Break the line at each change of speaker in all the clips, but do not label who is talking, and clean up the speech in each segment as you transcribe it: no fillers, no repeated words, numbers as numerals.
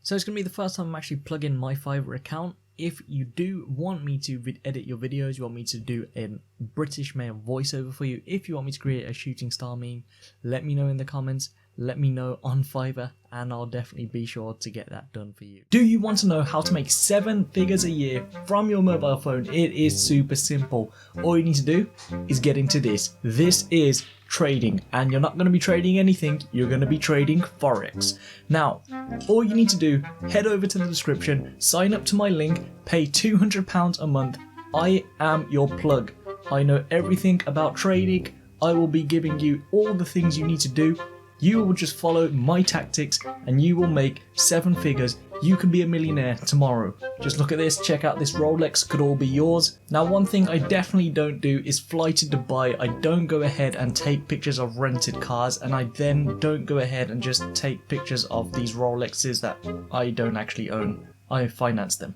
So it's going to be the first time I'm actually plugging my Fiverr account. If you do want me to edit your videos, you want me to do a British male voiceover for you, if you want me to create a shooting star meme, let me know in the comments, let me know on Fiverr, and I'll definitely be sure to get that done for you. Do you want to know how to make 7 figures a year from your mobile phone? It is super simple. All you need to do is get into this. This is trading, and you're not going to be trading anything, you're going to be trading Forex. Now, all you need to do, head over to the description, sign up to my link, pay £200 a month. I am your plug. I know everything about trading. I will be giving you all the things you need to do. You will just follow my tactics and you will make 7 figures. You can be a millionaire tomorrow. Just look at this, check out this Rolex, could all be yours. Now, one thing I definitely don't do is fly to Dubai. I don't go ahead and take pictures of rented cars, and I then don't go ahead and just take pictures of these Rolexes that I don't actually own. I finance them.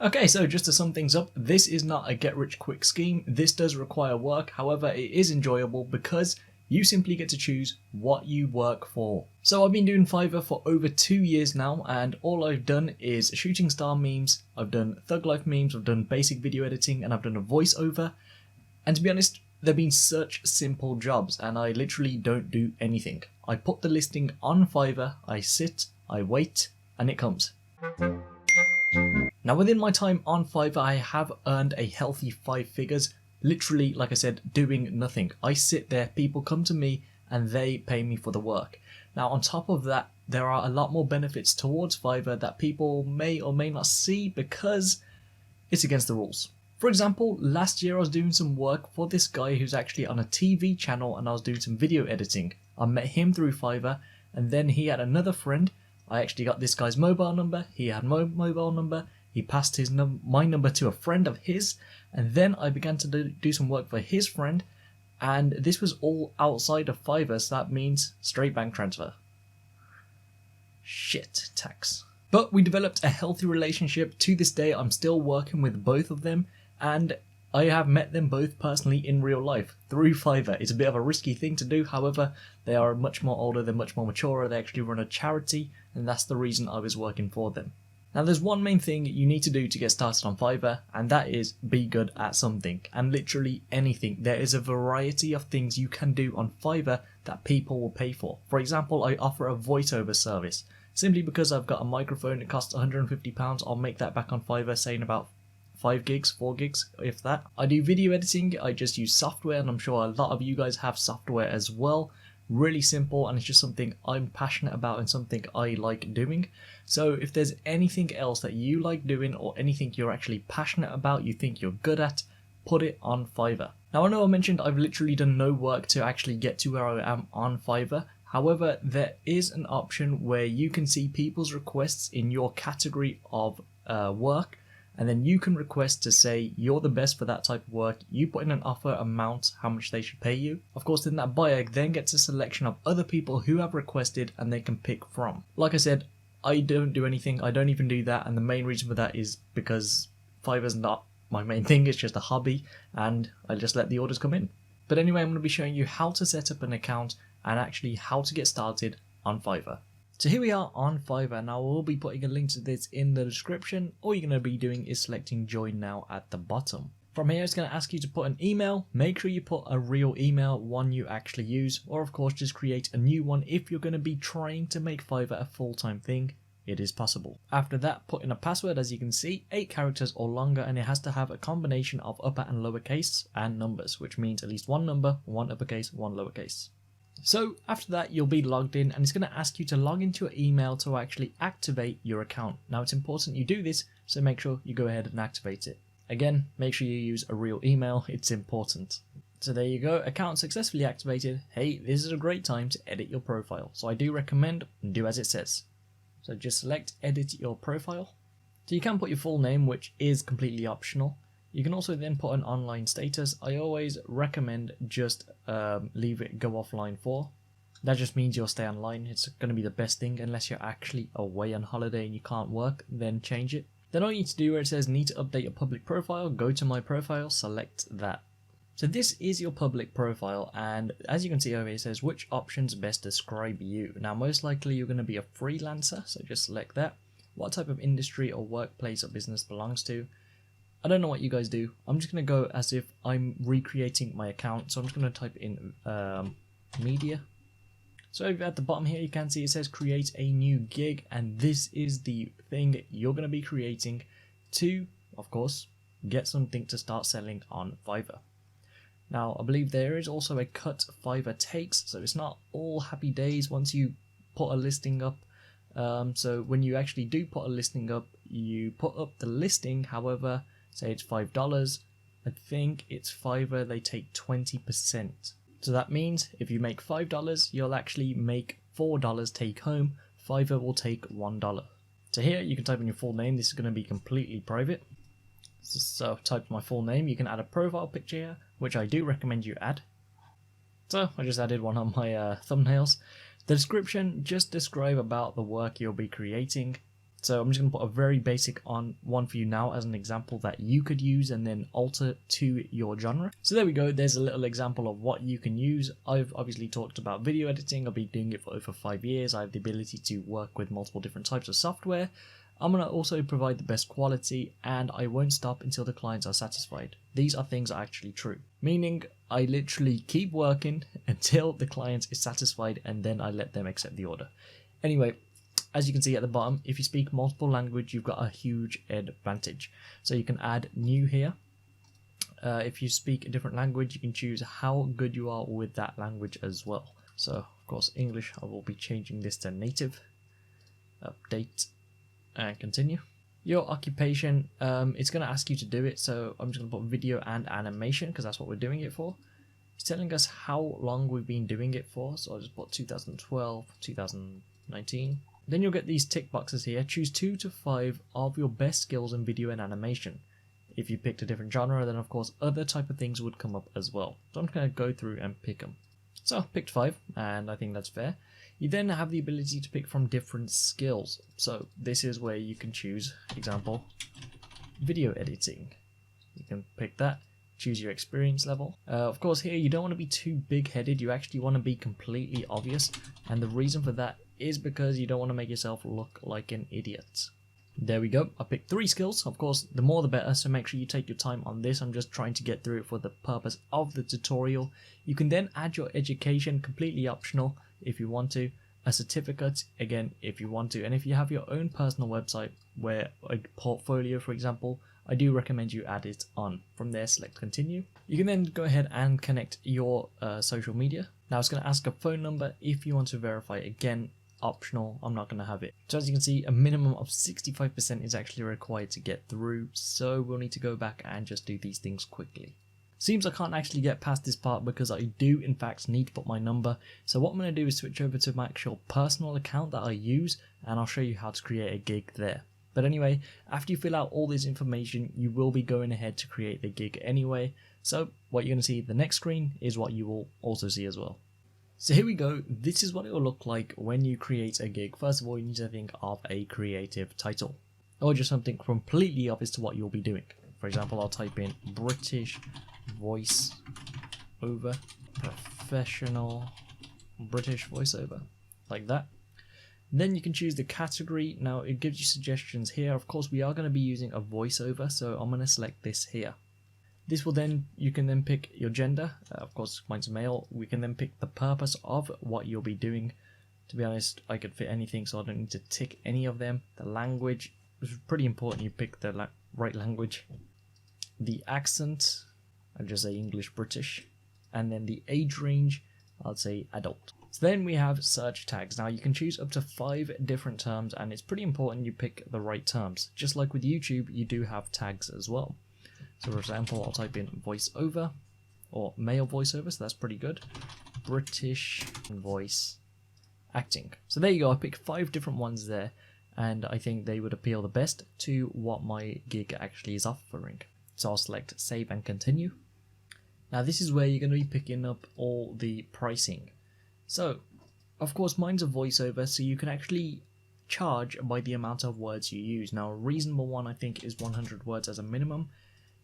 Okay, so just to sum things up, this is not a get rich quick scheme. This does require work, however it is enjoyable because you simply get to choose what you work for. So I've been doing Fiverr for over 2 years now, and all I've done is shooting star memes, I've done thug life memes, I've done basic video editing, and I've done a voiceover. And to be honest, they've been such simple jobs and I literally don't do anything. I put the listing on Fiverr, I sit, I wait, and it comes. Now, within my time on Fiverr, I have earned a healthy 5 figures. Literally, like I said, doing nothing. I sit there, people come to me and they pay me for the work. Now, on top of that, there are a lot more benefits towards Fiverr that people may or may not see because it's against the rules. For example, last year I was doing some work for this guy who's actually on a TV channel, and I was doing some video editing. I met him through Fiverr, and then he had another friend. I actually got this guy's mobile number, he had my mobile number, he passed my number to a friend of his, and then I began to do some work for his friend, and this was all outside of Fiverr, so that means straight bank transfer. Shit, tax. But we developed a healthy relationship. To this day, I'm still working with both of them, and I have met them both personally in real life through Fiverr. It's a bit of a risky thing to do, however, they are much more older, they're much more mature, they actually run a charity, and that's the reason I was working for them. Now, there's one main thing you need to do to get started on Fiverr, and that is be good at something, and literally anything. There is a variety of things you can do on Fiverr that people will pay for. For example, I offer a voiceover service. Simply because I've got a microphone, it costs £150, I'll make that back on Fiverr, saying about 5 gigs, 4 gigs, if that. I do video editing, I just use software, and I'm sure a lot of you guys have software as well. Really simple, and it's just something I'm passionate about and something I like doing. So if there's anything else that you like doing or anything you're actually passionate about, you think you're good at, put it on Fiverr. Now, I know I mentioned I've literally done no work to actually get to where I am on Fiverr. However, there is an option where you can see people's requests in your category of work, and then you can request to say you're the best for that type of work. You put in an offer amount, how much they should pay you. Of course, then that buyer then gets a selection of other people who have requested and they can pick from. Like I said, I don't do anything, I don't even do that, and the main reason for that is because Fiverr's not my main thing, it's just a hobby, and I just let the orders come in. But anyway, I'm going to be showing you how to set up an account and actually how to get started on Fiverr. So here we are on Fiverr. Now, we'll be putting a link to this in the description. All you're going to be doing is selecting join now at the bottom. From here, it's going to ask you to put an email. Make sure you put a real email, one you actually use, or of course just create a new one if you're going to be trying to make Fiverr a full-time thing. It is possible. After that, put in a password, as you can see, 8 characters or longer, and it has to have a combination of upper and lowercase and numbers, which means at least 1 number, 1 uppercase, 1 lowercase. So after that, you'll be logged in, and it's going to ask you to log into your email to actually activate your account. Now, it's important you do this, so make sure you go ahead and activate it. Again, make sure you use a real email, it's important. So there you go, account successfully activated. Hey, this is a great time to edit your profile, so I do recommend do as it says. So just select edit your profile. So you can put your full name, which is completely optional. You can also then put an online status. I always recommend just leave it go offline for. That just means you'll stay online. It's going to be the best thing unless you're actually away on holiday and you can't work, then change it. Then all you need to do where it says need to update your public profile, go to my profile, select that. So this is your public profile, and as you can see over here, it says which options best describe you. Now most likely you're going to be a freelancer, so just select that. What type of industry or workplace or business belongs to. I don't know what you guys do. I'm just going to go as if I'm recreating my account, so I'm just going to type in media. So at the bottom here you can see it says create a new gig, and this is the thing you're going to be creating to, of course, get something to start selling on Fiverr. Now, I believe there is also a cut Fiverr takes, so it's not all happy days once you put a listing up. So when you actually do put a listing up, you put up the listing, however, say it's $5, I think it's Fiverr, they take 20%. So that means if you make $5, you'll actually make $4 take home, Fiverr will take $1. So here you can type in your full name, this is going to be completely private. So type my full name, you can add a profile picture here, which I do recommend you add. So I just added one on my thumbnails. The description, just describe about the work you'll be creating. So I'm just going to put a very basic one for you now as an example that you could use and then alter to your genre. So there we go, there's a little example of what you can use. I've obviously talked about video editing, I've been doing it for over 5 years. I have the ability to work with multiple different types of software. I'm going to also provide the best quality, and I won't stop until the clients are satisfied. These are things that are actually true. Meaning, I literally keep working until the client is satisfied, and then I let them accept the order. Anyway, as you can see at the bottom, if you speak multiple language, you've got a huge advantage. So you can add new here. If you speak a different language, you can choose how good you are with that language as well. So, of course, English, I will be changing this to native. Update. And continue. Your occupation, it's going to ask you to do it, so I'm just going to put video and animation because that's what we're doing it for. It's telling us how long we've been doing it for, so I'll just put 2012, 2019. Then you'll get these tick boxes here. Choose 2 to 5 of your best skills in video and animation. If you picked a different genre, then of course other type of things would come up as well. So I'm going to go through and pick them. So I picked 5, and I think that's fair. You then have the ability to pick from different skills. So this is where you can choose, example, video editing. You can pick that, choose your experience level. Of course here you don't want to be too big-headed, you actually want to be completely obvious. And the reason for that is because you don't want to make yourself look like an idiot. There we go, I picked 3 skills. Of course, the more the better, so make sure you take your time on this. I'm just trying to get through it for the purpose of the tutorial. You can then add your education, completely optional if you want to, a certificate again if you want to, and if you have your own personal website where a portfolio, for example, I do recommend you add it on. From there, select continue. You can then go ahead and connect your social media. Now it's going to ask a phone number if you want to verify. Again, optional, I'm not going to have it. So as you can see, a minimum of 65% is actually required to get through, so we'll need to go back and just do these things quickly. Seems I can't actually get past this part because I do in fact need to put my number. So what I'm going to do is switch over to my actual personal account that I use, and I'll show you how to create a gig there. But anyway, after you fill out all this information, you will be going ahead to create the gig anyway. So what you're going to see the next screen is what you will also see as well. So here we go, this is what it will look like when you create a gig. First of all, you need to think of a creative title, or just something completely obvious to what you'll be doing. For example, I'll type in British voice over, professional British voiceover, like that. Then you can choose the category. Now it gives you suggestions here. Of course, we are going to be using a voiceover, so I'm going to select this here. This will then, you can then pick your gender, of course mine's male. We can then pick the purpose of what you'll be doing. To be honest, I could fit anything, so I don't need to tick any of them. The language is pretty important, you pick the right language. The accent, I'll just say English British. And then the age range, I'll say adult. So then we have search tags. Now you can choose up to 5 different terms, and it's pretty important you pick the right terms. Just like with YouTube, you do have tags as well. So for example, I'll type in voiceover or male voiceover, so that's pretty good. British voice acting. So there you go, I picked 5 different ones there, and I think they would appeal the best to what my gig actually is offering. So I'll select save and continue. Now this is where you're going to be picking up all the pricing. So of course mine's a voiceover, so you can actually charge by the amount of words you use. Now a reasonable one I think is 100 words as a minimum.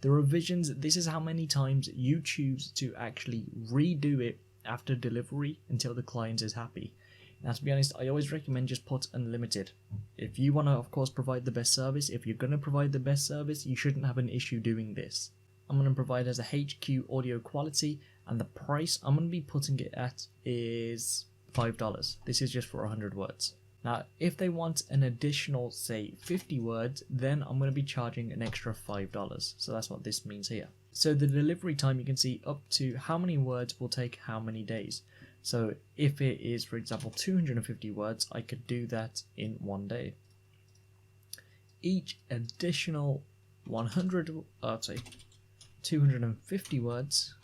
The revisions, this is how many times you choose to actually redo it after delivery until the client is happy. Now, to be honest, I always recommend just put unlimited. If you want to, of course, provide the best service, if you're going to provide the best service, you shouldn't have an issue doing this. I'm going to provide as a HQ audio quality, and the price I'm going to be putting it at is $5. This is just for 100 words. Now, if they want an additional, say, 50 words, then I'm going to be charging an extra $5. So that's what this means here. So the delivery time, you can see up to how many words will take how many days. So if it is, for example, 250 words, I could do that in 1 day. Each additional 250 words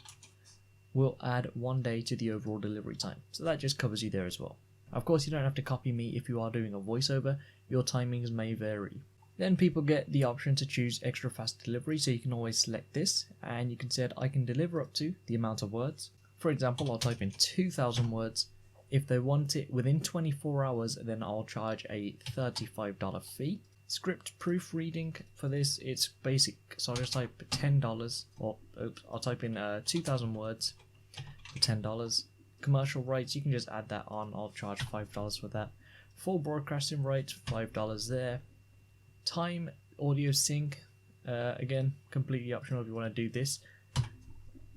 will add 1 day to the overall delivery time. So that just covers you there as well. Of course, you don't have to copy me if you are doing a voiceover, your timings may vary. Then people get the option to choose extra fast delivery, so you can always select this, and you can set I can deliver up to the amount of words. For example, I'll type in 2,000 words. If they want it within 24 hours, then I'll charge a $35 fee. Script proofreading for this, it's basic, so I'll just type $10, or I'll type in 2,000 words for $10. Commercial rights, you can just add that on, I'll charge $5 for that. Full broadcasting rights, $5 there. Time audio sync, again, completely optional if you want to do this.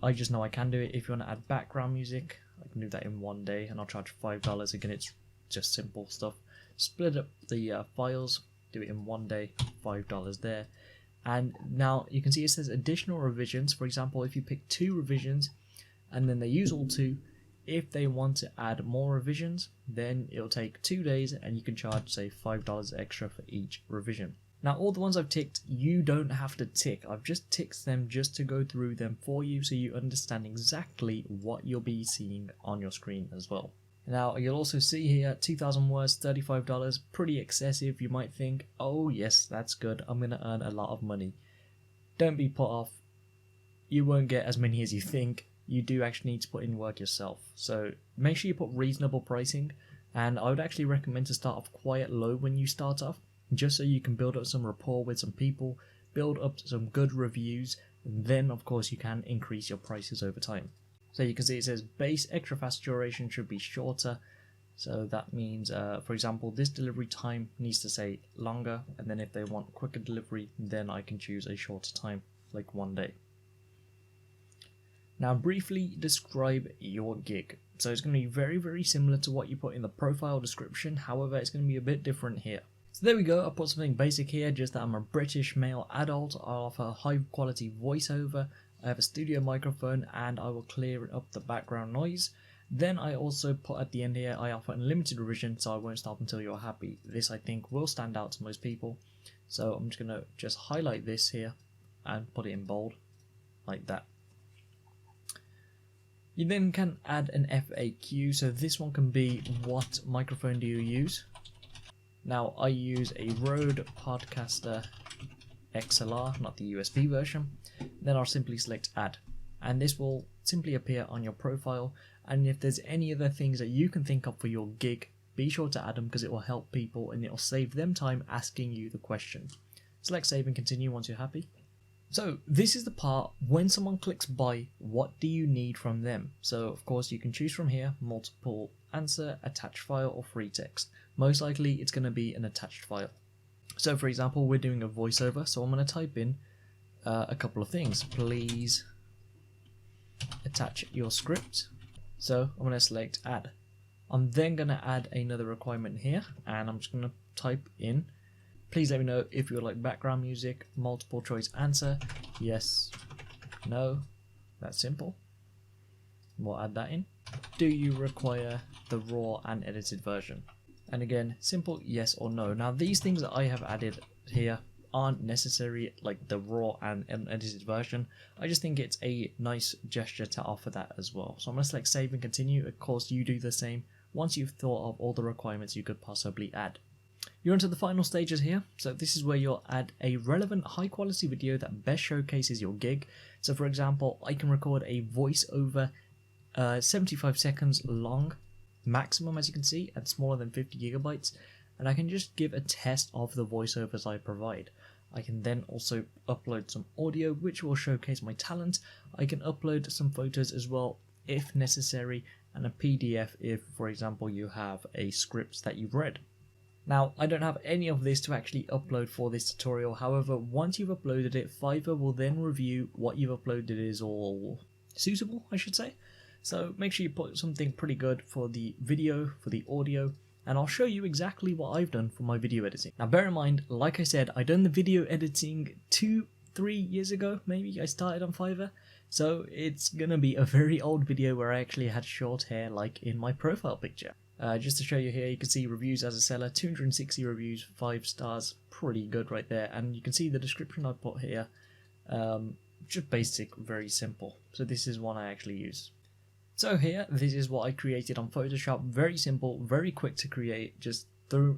I just know I can do it. If you want to add background music, I can do that in 1 day, and I'll charge $5. Again, it's just simple stuff. Split up the files, do it in 1 day, $5 there. And now you can see it says additional revisions. For example, if you pick 2 revisions and then they use all 2, if they want to add more revisions, then it'll take 2 days and you can charge, say, $5 extra for each revision. Now, all the ones I've ticked, you don't have to tick. I've just ticked them just to go through them for you so you understand exactly what you'll be seeing on your screen as well. Now, you'll also see here, 2,000 words, $35, pretty excessive. You might think, oh yes, that's good, I'm going to earn a lot of money. Don't be put off. You won't get as many as you think. You do actually need to put in work yourself. So make sure you put reasonable pricing, and I would actually recommend to start off quite low when you start off, just so you can build up some rapport with some people, build up some good reviews, and then of course you can increase your prices over time. So you can see it says base extra fast duration should be shorter. So that means, for example, this delivery time needs to say longer, and then if they want quicker delivery, then I can choose a shorter time, like 1 day. Now briefly describe your gig. So it's going to be very, very similar to what you put in the profile description, however it's going to be a bit different here. So there we go, I put something basic here, just that I'm a British male adult, I offer high quality voiceover, I have a studio microphone, and I will clear up the background noise. Then I also put at the end here, I offer unlimited revision, so I won't stop until you're happy. This I think will stand out to most people. So I'm just going to highlight this here and put it in bold, like that. You then can add an FAQ, so this one can be what microphone do you use? Now I use a Rode Podcaster XLR, not the USB version. Then I'll simply select add, and this will simply appear on your profile, and if there's any other things that you can think of for your gig, be sure to add them because it will help people and it will save them time asking you the question. Select save and continue once you're happy. So this is the part when someone clicks buy, what do you need from them? So of course you can choose from here, multiple answer, attached file, or free text. Most likely it's going to be an attached file. So for example, we're doing a voiceover, so I'm going to type in a couple of things. Please attach your script. So I'm going to select add. I'm then going to add another requirement here, and I'm just going to type in, please let me know if you would like background music, multiple choice answer, yes, no, that's simple. We'll add that in. Do you require the raw and edited version? And again, simple yes or no. Now these things that I have added here aren't necessary, like the raw and unedited version. I just think it's a nice gesture to offer that as well. So I'm going to select save and continue. Of course you do the same once you've thought of all the requirements you could possibly add. You're onto the final stages here, so this is where you'll add a relevant high quality video that best showcases your gig. So for example, I can record a voiceover 75 seconds long, maximum as you can see, and smaller than 50 gigabytes, and I can just give a test of the voiceovers I provide. I can then also upload some audio which will showcase my talent. I can upload some photos as well if necessary, and a PDF if, for example, you have a script that you've read. Now, I don't have any of this to actually upload for this tutorial, however, once you've uploaded it, Fiverr will then review what you've uploaded is all suitable, I should say. So make sure you put something pretty good for the video, for the audio, and I'll show you exactly what I've done for my video editing. Now bear in mind, like I said, I done the video editing 2-3 years ago, maybe I started on Fiverr, so it's gonna be a very old video where I actually had short hair like in my profile picture. Just to show you here, you can see reviews as a seller, 260 reviews, 5 stars, pretty good right there, and you can see the description I put here, just basic, very simple. So this is one I actually use. So here, this is what I created on Photoshop, very simple, very quick to create, just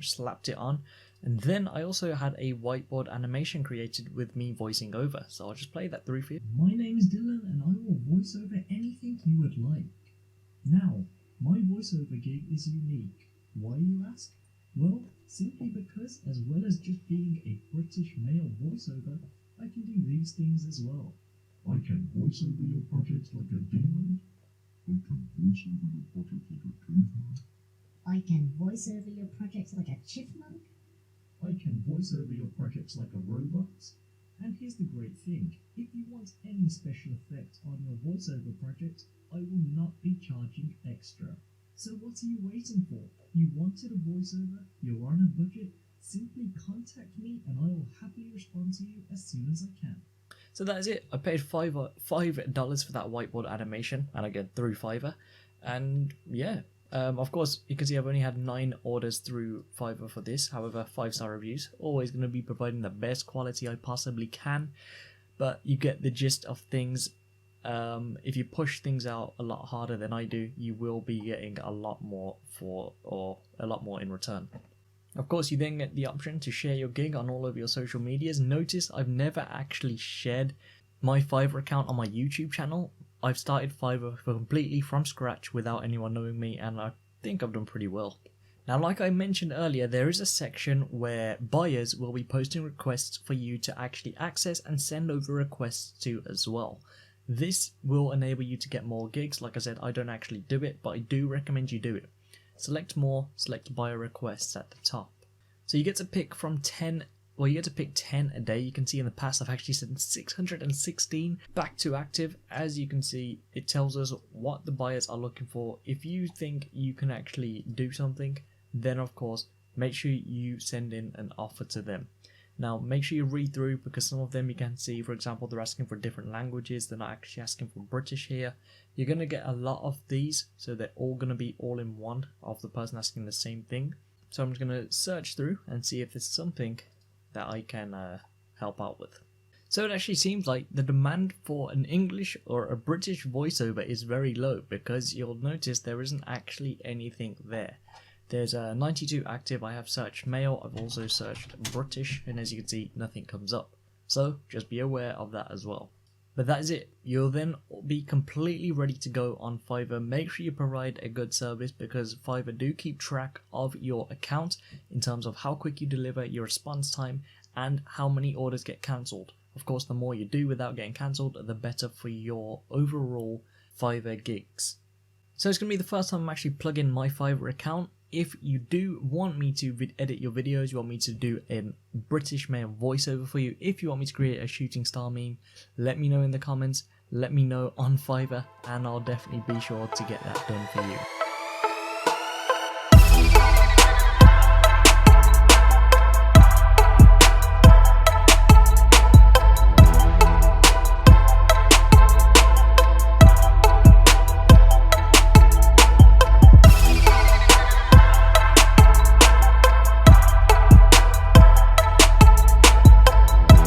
slapped it on. And then I also had a whiteboard animation created with me voicing over, so I'll just play that through for you.
My name is Dylan and I will voice over anything you would like. Now, my voiceover gig is unique. Why, you ask? Well, simply because as well as just being a British male voiceover, I can do these things as well. I can voice over your projects like a demon. I can voice over your projects like a caveman.
I can voice over your projects like a chipmunk.
I can voice over your projects like a robot. And here's the great thing, if you want any special effect on your voiceover project, I will not be charging extra. So what are you waiting for? You wanted a voiceover, you're on a budget, simply contact me and I will happily respond to you as soon as I can.
So that is it. I paid $5 for that whiteboard animation, and again through Fiverr. And yeah, of course you can see I've only had 9 orders through Fiverr for this. However, 5-star reviews. Always going to be providing the best quality I possibly can, but you get the gist of things. If you push things out a lot harder than I do, you will be getting a lot more in return. Of course, you then get the option to share your gig on all of your social medias. Notice I've never actually shared my Fiverr account on my YouTube channel. I've started Fiverr completely from scratch without anyone knowing me, and I think I've done pretty well. Now, like I mentioned earlier, there is a section where buyers will be posting requests for you to actually access and send over requests to as well. This will enable you to get more gigs. Like I said, I don't actually do it, but I do recommend you do it. Select more, select buyer requests at the top. So you get to pick from 10, well, you get to pick 10 a day. You can see in the past I've actually sent 616 back to active. As you can see, it tells us what the buyers are looking for. If you think you can actually do something, then of course make sure you send in an offer to them. Now make sure you read through, because some of them you can see, for example, they're asking for different languages. They're not actually asking for British here. You're going to get a lot of these, so they're all going to be all in one of the person asking the same thing. So I'm just going to search through and see if there's something that I can help out with. So it actually seems like the demand for an English or a British voiceover is very low, because you'll notice there isn't actually anything there. There's 92 active. I have searched male, I've also searched British, and as you can see, nothing comes up. So just be aware of that as well. But that is it. You'll then be completely ready to go on Fiverr. Make sure you provide a good service, because Fiverr do keep track of your account in terms of how quick you deliver, your response time, and how many orders get cancelled. Of course, the more you do without getting cancelled, the better for your overall Fiverr gigs. So it's going to be the first time I'm actually plugging my Fiverr account. If you do want me to edit your videos, you want me to do a British male voiceover for you, if you want me to create a shooting star meme, let me know in the comments, let me know on Fiverr, and I'll definitely be sure to get that done for you.